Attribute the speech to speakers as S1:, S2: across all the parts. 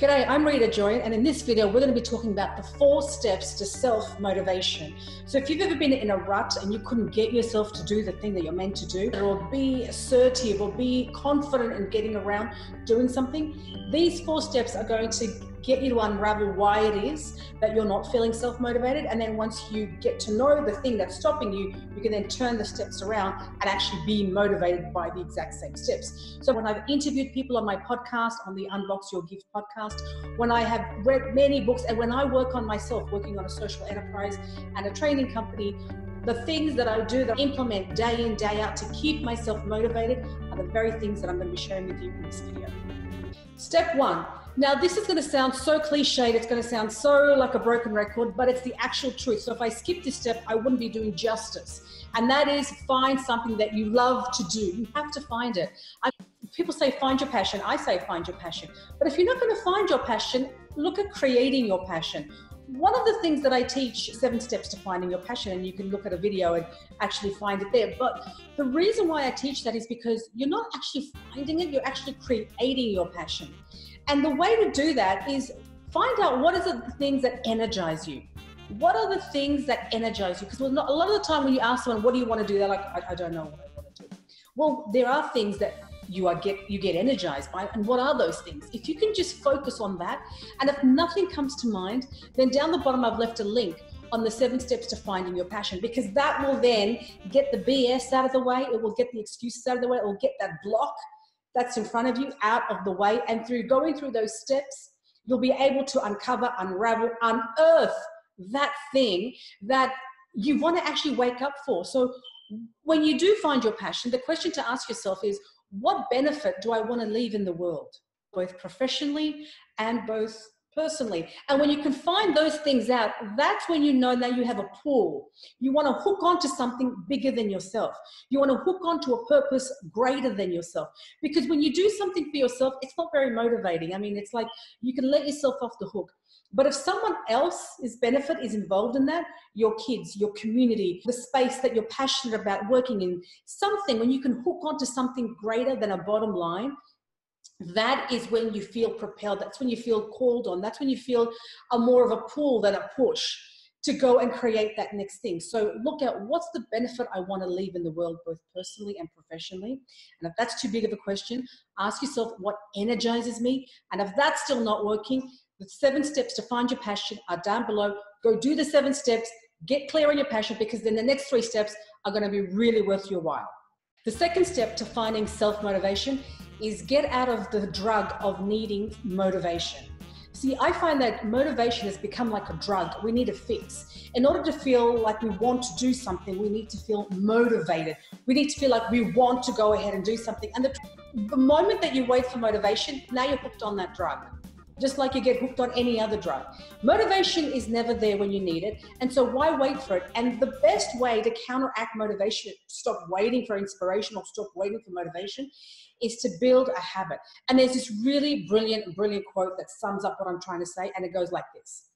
S1: G'day, I'm Rita Joy, and in this video we're going to be talking about the 4 steps to self-motivation. So if you've ever been in a rut and you couldn't get yourself to do the thing that you're meant to do, or be assertive or be confident in getting around doing something, these 4 steps are going to get you to unravel why it is that you're not feeling self-motivated. And then once you get to know the thing that's stopping you, you can then turn the steps around and actually be motivated by the exact same steps. So when I've interviewed people on my podcast, on the Unbox Your Gift podcast, when I have read many books, and when I work on myself, working on a social enterprise and a training company, the things that I do, that I implement day in, day out to keep myself motivated are the very things that I'm going to be sharing with you in this video. Step 1. Now, this is going to sound so cliched, it's going to sound so like a broken record, but it's the actual truth. So if I skip this step, I wouldn't be doing justice. And that is, find something that you love to do. You have to find it. People say, find your passion. I say, find your passion. But if you're not going to find your passion, look at creating your passion. One of the things that I teach, 7 steps to finding your passion, and you can look at a video and actually find it there. But the reason why I teach that is because you're not actually finding it, you're actually creating your passion. And the way to do that is find out what are the things that energize you. What are the things that energize you? Because a lot of the time when you ask someone, what do you want to do? They're like, I don't know what I want to do. Well, there are things that you get energized by, and what are those things? If you can just focus on that, and if nothing comes to mind, then down the bottom I've left a link on the 7 steps to finding your passion, because that will then get the BS out of the way, it will get the excuses out of the way, it will get that block that's in front of you out of the way, and through going through those steps, you'll be able to uncover, unravel, unearth that thing that you want to actually wake up for. So when you do find your passion, the question to ask yourself is, what benefit do I want to leave in the world, both professionally and both personally? And when you can find those things out, that's when you know that you have a pull. You want to hook onto something bigger than yourself. You want to hook onto a purpose greater than yourself. Because when you do something for yourself, it's not very motivating. I mean, it's like you can let yourself off the hook. But if someone else's benefit is involved in that, your kids, your community, the space that you're passionate about working in, something, when you can hook onto something greater than a bottom line, that is when you feel propelled. That's when you feel called on. That's when you feel more of a pull than a push to go and create that next thing. So look at what's the benefit I want to leave in the world, both personally and professionally. And if that's too big of a question, ask yourself what energizes me. And if that's still not working, the 7 steps to find your passion are down below. Go do the 7 steps, get clear on your passion, because then the next 3 steps are going to be really worth your while. The second step to finding self-motivation is get out of the drug of needing motivation. See, I find that motivation has become like a drug. We need a fix. In order to feel like we want to do something, we need to feel motivated. We need to feel like we want to go ahead and do something. And the moment that you wait for motivation, now you're hooked on that drug. Just like you get hooked on any other drug. Motivation is never there when you need it. And so why wait for it? And the best way to counteract motivation, stop waiting for inspiration or stop waiting for motivation, is to build a habit. And there's this really brilliant quote that sums up what I'm trying to say. And it goes like this.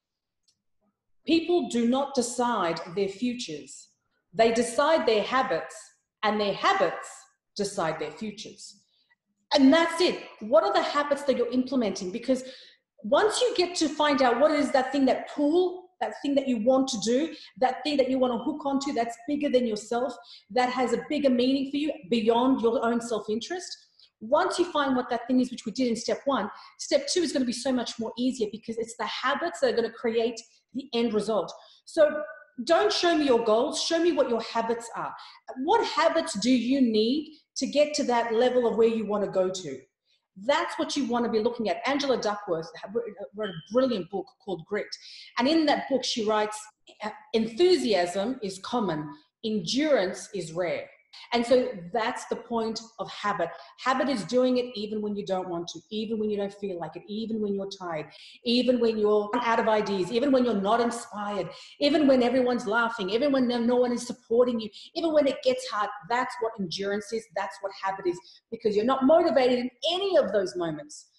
S1: People do not decide their futures. They decide their habits, and their habits decide their futures. And that's it. What are the habits that you're implementing? Because once you get to find out what is that thing that pull, that thing that you want to do, that thing that you want to hook onto, that's bigger than yourself, that has a bigger meaning for you beyond your own self-interest. Once you find what that thing is, which we did in step 1, step 2 is going to be so much more easier, because it's the habits that are going to create the end result. So don't show me your goals, show me what your habits are. What habits do you need to get to that level of where you want to go to? That's what you want to be looking at. Angela Duckworth wrote a brilliant book called Grit. And in that book, she writes, enthusiasm is common, endurance is rare. And so that's the point of habit. Habit is doing it even when you don't want to, even when you don't feel like it, even when you're tired, even when you're out of ideas, even when you're not inspired, even when everyone's laughing, even when no one is supporting you, even when it gets hard. That's what endurance is. That's what habit is, because you're not motivated in any of those moments.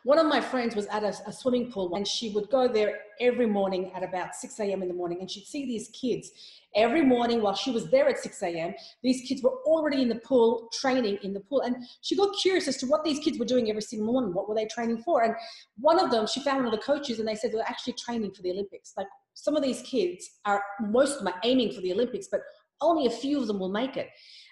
S1: One of my friends was at a swimming pool, and she would go there every morning at about 6 a.m. in the morning, and she'd see these kids every morning while she was there at 6 a.m. These kids were already in the pool, training in the pool. And she got curious as to what these kids were doing every single morning. What were they training for? And one of them, she found one of the coaches, and they said they're actually training for the Olympics. Like, some of these kids most of them are aiming for the Olympics, but only a few of them will make it.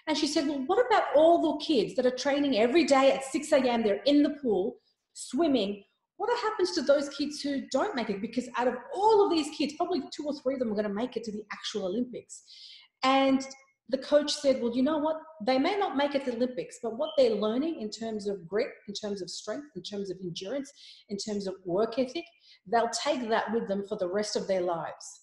S1: And she said, well, what about all the kids that are training every day at 6 a.m.? They're in the pool, swimming. What happens to those kids who don't make it? Because out of all of these kids, probably 2 or 3 of them are going to make it to the actual Olympics. And the coach said, well, you know what? They may not make it to the Olympics, but what they're learning in terms of grit, in terms of strength, in terms of endurance, in terms of work ethic, they'll take that with them for the rest of their lives.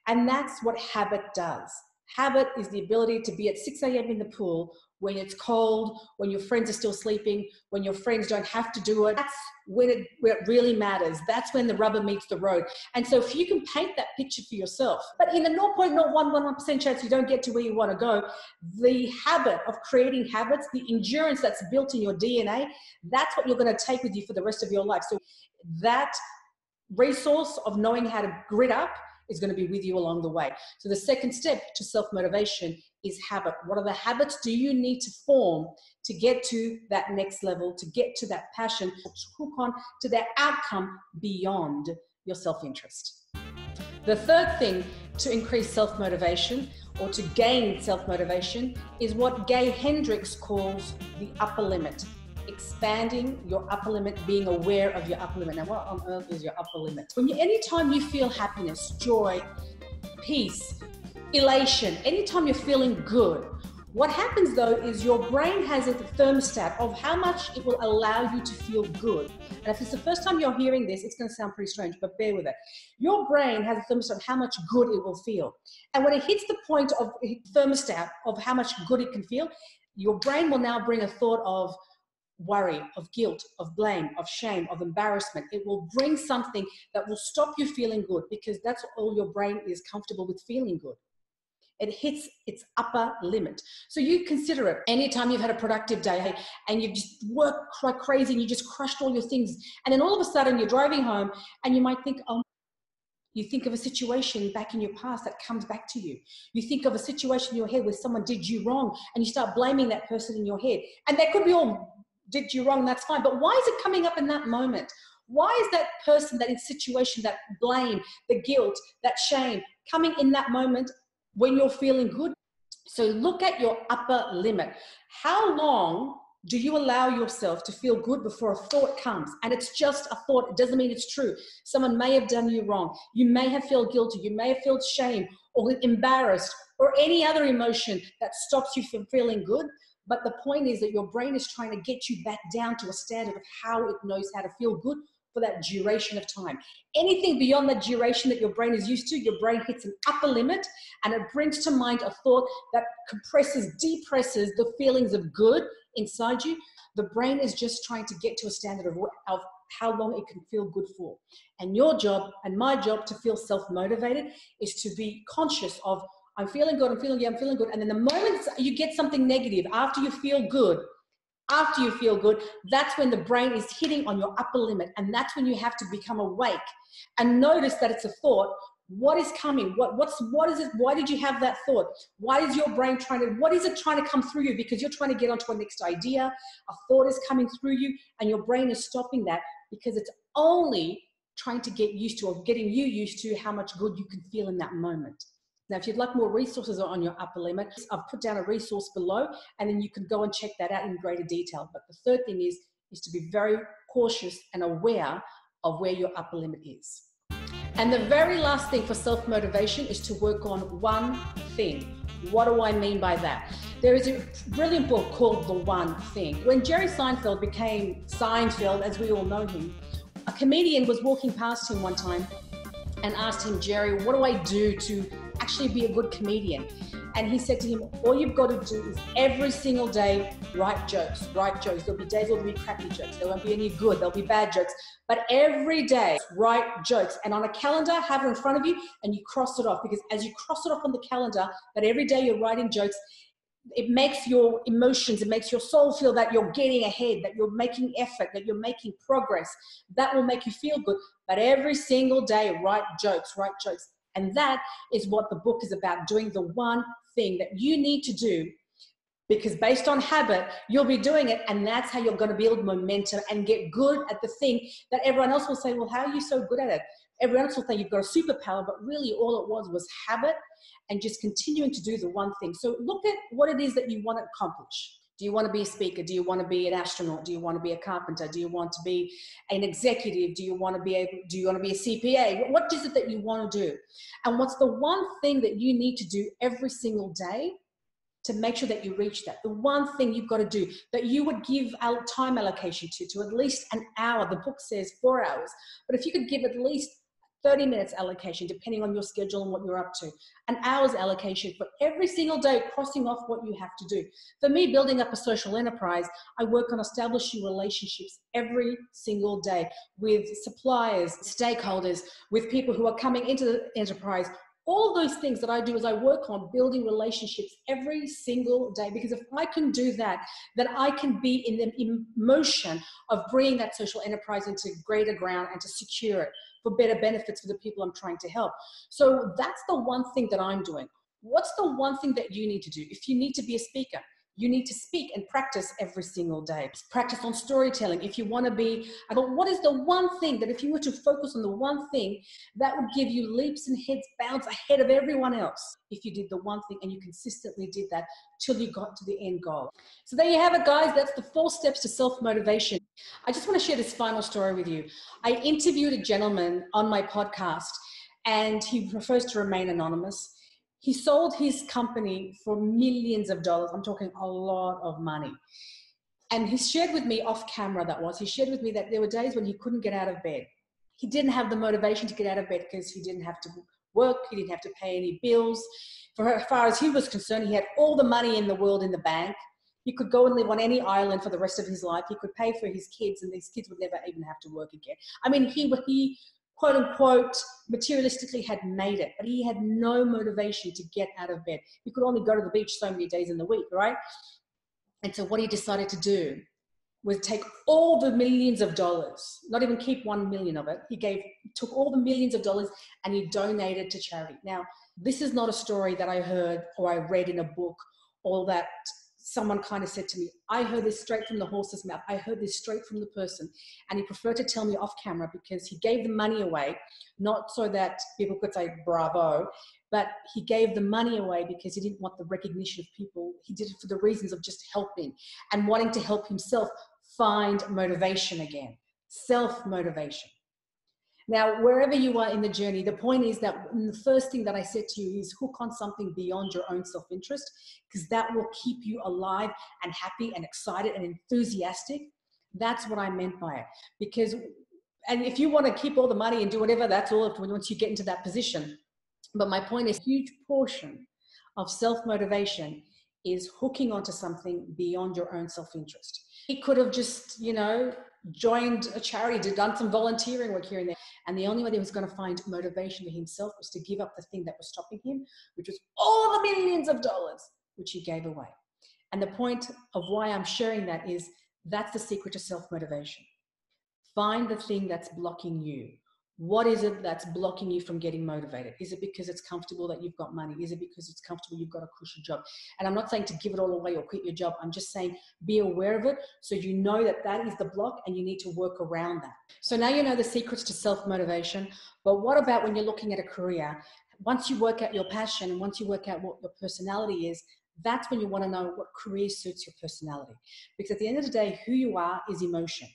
S1: And that's what habit does. Habit is the ability to be at 6 a.m. in the pool when it's cold, when your friends are still sleeping, when your friends don't have to do it. That's when it really matters. That's when the rubber meets the road. And so if you can paint that picture for yourself, but in the 0.011% chance you don't get to where you want to go, the habit of creating habits, the endurance that's built in your DNA, that's what you're going to take with you for the rest of your life. So that resource of knowing how to grit up is going to be with you along the way. So the second step to self-motivation is habit. What are the habits do you need to form to get to that next level, to get to that passion, to hook on to that outcome beyond your self-interest? The third thing to increase self-motivation or to gain self-motivation is what Gay Hendricks calls the upper limit. Expanding your upper limit, being aware of your upper limit. Now, what on earth is your upper limit? Anytime you feel happiness, joy, peace, elation, anytime you're feeling good, what happens though is your brain has a thermostat of how much it will allow you to feel good. And if it's the first time you're hearing this, it's going to sound pretty strange, but bear with it. Your brain has a thermostat of how much good it will feel. And when it hits the point of thermostat of how much good it can feel, your brain will now bring a thought of worry, of guilt, of blame, of shame, of embarrassment. It will bring something that will stop you feeling good, because that's all your brain is comfortable with, feeling good. It hits its upper limit. So you consider it anytime you've had a productive day and you've just worked like crazy and you just crushed all your things, and then all of a sudden you're driving home and you might think, oh, you think of a situation back in your past that comes back to you. You think of a situation in your head where someone did you wrong and you start blaming that person in your head. And they could be all did you wrong, that's fine. But why is it coming up in that moment? Why is that person, that situation, that blame, the guilt, that shame coming in that moment when you're feeling good? So look at your upper limit. How long do you allow yourself to feel good before a thought comes? And it's just a thought. It doesn't mean it's true. Someone may have done you wrong. You may have felt guilty. You may have felt shame or embarrassed or any other emotion that stops you from feeling good. But the point is that your brain is trying to get you back down to a standard of how it knows how to feel good for that duration of time. Anything beyond that duration that your brain is used to, your brain hits an upper limit and it brings to mind a thought that compresses, depresses the feelings of good inside you. The brain is just trying to get to a standard of how long it can feel good for. And your job and my job to feel self-motivated is to be conscious of, I'm feeling good, I'm feeling good. And then the moment you get something negative, after you feel good, that's when the brain is hitting on your upper limit. And that's when you have to become awake and notice that it's a thought. What is coming? What is it? Why did you have that thought? Why is your brain what is it trying to come through you? Because you're trying to get onto a next idea. A thought is coming through you and your brain is stopping that because it's only trying to get used to, or getting you used to, how much good you can feel in that moment. Now, if you'd like more resources on your upper limit, I've put down a resource below and then you can go and check that out in greater detail. But the third thing is to be very cautious and aware of where your upper limit is. And the very last thing for self-motivation is to work on one thing. What do I mean by that? There is a brilliant book called The One Thing. When Jerry Seinfeld became Seinfeld, as we all know him, a comedian was walking past him one time and asked him, Jerry, what do I do to actually be a good comedian? And he said to him, all you've got to do is every single day write jokes. There'll be days where there'll be crappy jokes. There won't be any good. There'll be bad jokes. But every day write jokes. And on a calendar, have it in front of you and you cross it off. Because as you cross it off on the calendar, that every day you're writing jokes, It makes your emotions, it makes your soul feel that you're getting ahead, that you're making effort, that you're making progress. That will make you feel good. But every single day, write jokes, write jokes. And that is what the book is about, doing the one thing that you need to do, because based on habit, you'll be doing it, and that's how you're going to build momentum and get good at the thing that everyone else will say, well, how are you so good at it? Everyone else will think you've got a superpower, but really all it was habit and just continuing to do the one thing. So look at what it is that you want to accomplish. Do you want to be a speaker? Do you want to be an astronaut? Do you want to be a carpenter? Do you want to be an executive? Do you want to be a CPA? What is it that you want to do? And what's the one thing that you need to do every single day to make sure that you reach that? The one thing you've got to do that you would give time allocation to at least an hour. The book says 4 hours, but if you could give at least 30 minutes allocation, depending on your schedule and what you're up to, an hour's allocation for every single day, crossing off what you have to do. For me, building up a social enterprise, I work on establishing relationships every single day with suppliers, stakeholders, with people who are coming into the enterprise. All those things that I do is I work on building relationships every single day, because if I can do that, then I can be in the emotion of bringing that social enterprise into greater ground and to secure it for better benefits for the people I'm trying to help. So that's the one thing that I'm doing. What's the one thing that you need to do? If you need to be a speaker, you need to speak and practice every single day. Practice on storytelling. If you want to be, but what is the one thing that if you were to focus on the one thing that would give you leaps and heads bounds ahead of everyone else? If you did the one thing and you consistently did that till you got to the end goal. So there you have it, guys. That's the 4 steps to self-motivation. I just want to share this final story with you. I interviewed a gentleman on my podcast, and he prefers to remain anonymous. He sold his company for millions of dollars. I'm talking a lot of money. And he shared with me off camera, he shared with me that there were days when he couldn't get out of bed. He didn't have the motivation to get out of bed because he didn't have to work. He didn't have to pay any bills. For as far as he was concerned, he had all the money in the world in the bank. He could go and live on any island for the rest of his life. He could pay for his kids, and these kids would never even have to work again. I mean, he quote unquote, materialistically had made it, but he had no motivation to get out of bed. He could only go to the beach so many days in the week, right? And so what he decided to do was take all the millions of dollars, not even keep 1 million of it. He took all the millions of dollars and he donated to charity. Now, this is not a story that I heard or I read in a book, or that someone kind of said to me. I heard this straight from the horse's mouth. I heard this straight from the person. And he preferred to tell me off camera because he gave the money away, not so that people could say bravo, but he gave the money away because he didn't want the recognition of people. He did it for the reasons of just helping and wanting to help himself find motivation again, self-motivation. Now, wherever you are in the journey, the point is that the first thing that I said to you is hook on something beyond your own self-interest, because that will keep you alive and happy and excited and enthusiastic. That's what I meant by it. Because, and if you want to keep all the money and do whatever, that's all once you get into that position. But my point is, a huge portion of self-motivation is hooking onto something beyond your own self-interest. He could have just, joined a charity, done some volunteering work here and there. And the only way he was going to find motivation for himself was to give up the thing that was stopping him, which was all the millions of dollars, which he gave away. And the point of why I'm sharing that is that's the secret to self-motivation. Find the thing that's blocking you. What is it that's blocking you from getting motivated? Is it because it's comfortable that you've got money? Is it because it's comfortable you've got a cushy job? And I'm not saying to give it all away or quit your job. I'm just saying be aware of it so you know that that is the block and you need to work around that. So now you know the secrets to self-motivation. But what about when you're looking at a career? Once you work out your passion and once you work out what your personality is, that's when you want to know what career suits your personality. Because at the end of the day, who you are is emotion.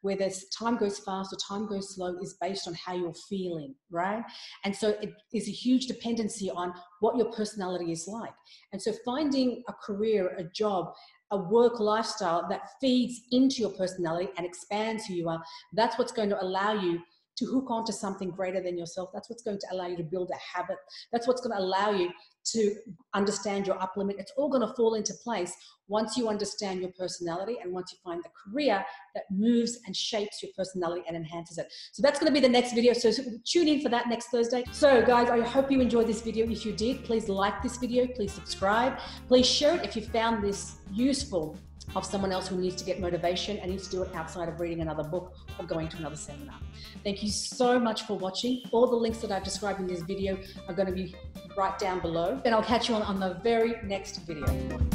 S1: Whether time goes fast or time goes slow is based on how you're feeling, right? And so it is a huge dependency on what your personality is like. And so finding a career, a job, a work lifestyle that feeds into your personality and expands who you are, that's what's going to allow you to hook onto something greater than yourself. That's what's going to allow you to build a habit. That's what's going to allow you to understand your upper limit. It's all going to fall into place once you understand your personality and once you find the career that moves and shapes your personality and enhances it. So that's going to be the next video. So tune in for that next Thursday. So guys, I hope you enjoyed this video. If you did, please like this video, please subscribe, please share it if you found this useful of someone else who needs to get motivation and needs to do it outside of reading another book or going to another seminar. Thank you so much for watching. All the links that I've described in this video are going to be right down below. And I'll catch you on the very next video.